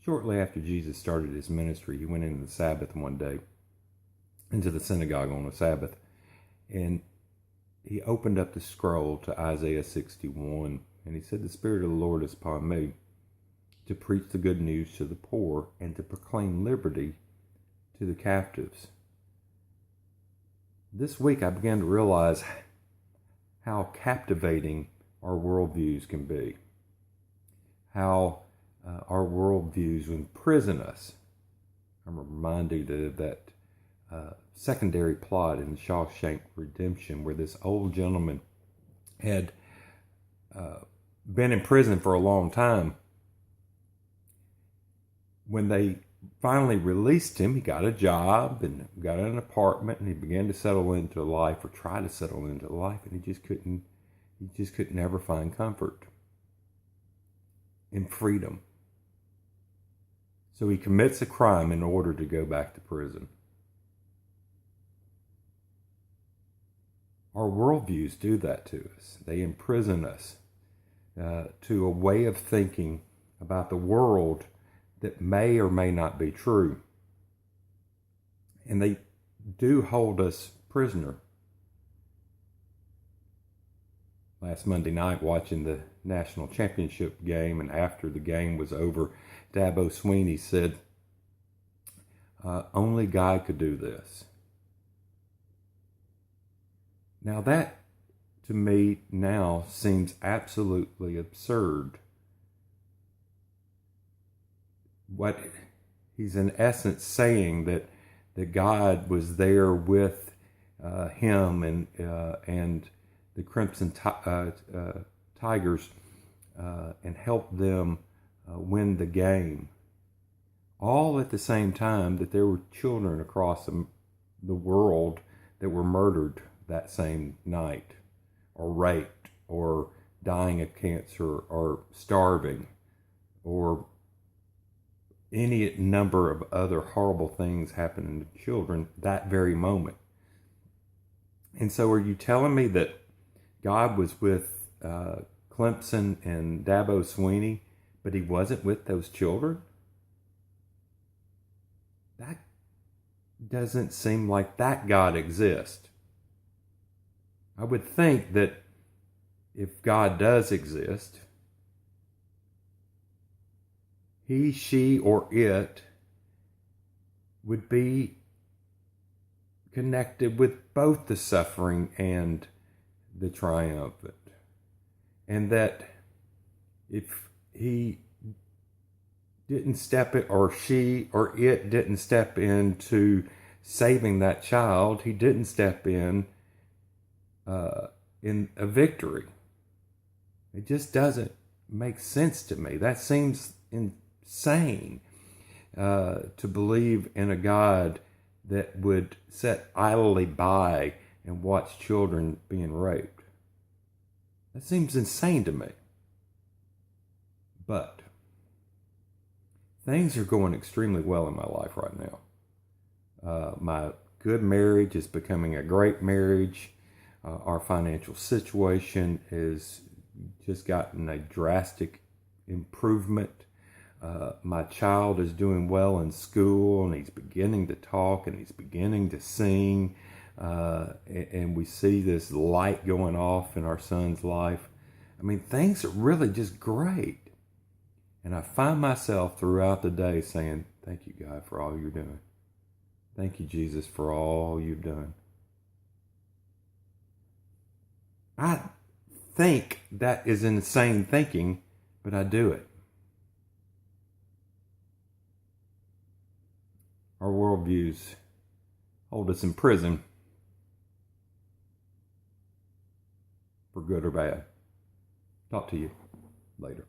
Shortly after Jesus started his ministry, he went into the Sabbath one day, into the synagogue on the Sabbath, and he opened up the scroll to Isaiah 61, and he said, "The Spirit of the Lord is upon me to preach the good news to the poor and to proclaim liberty to the captives." This week I began to realize how captivating our worldviews can be, how our worldviews imprison us. I'm reminded of that secondary plot in Shawshank Redemption, where this old gentleman had been in prison for a long time. When they finally released him, he got a job and got an apartment, and he began to settle into life, or try to settle into life, and he just could never find comfort and freedom. So he commits a crime in order to go back to prison. Our worldviews do that to us. They imprison us to a way of thinking about the world that may or may not be true. And they do hold us prisoner. Last Monday night, watching the national championship game, and after the game was over, Dabo Swinney said, "Only God could do this." Now that, to me, now seems absolutely absurd. What he's in essence saying that God was there with him and the Crimson Tigers and helped them win the game, all at the same time that there were children across the world that were murdered that same night, or raped, or dying of cancer, or starving, or any number of other horrible things happening to children that very moment. And so are you telling me that God was with Clemson and Dabo Swinney, but he wasn't with those children? That doesn't seem like that God exists. I would think that if God does exist, he, she, or it would be connected with both the suffering and the triumphant. And that if he didn't step in, or she or it didn't step into saving that child, he didn't step in a victory. It just doesn't make sense to me. That seems insane to believe in a God that would sit idly by and watch children being raped. That seems insane to me. But things are going extremely well in my life right now. My good marriage is becoming a great marriage. Our financial situation has just gotten a drastic improvement. My child is doing well in school, and he's beginning to talk, and he's beginning to sing. And we see this light going off in our son's life. I mean, things are really just great. And I find myself throughout the day saying, "Thank you, God, for all you're doing. Thank you, Jesus, for all you've done." I think that is insane thinking, but I do it. Our worldviews hold us in prison, for good or bad. Talk to you later.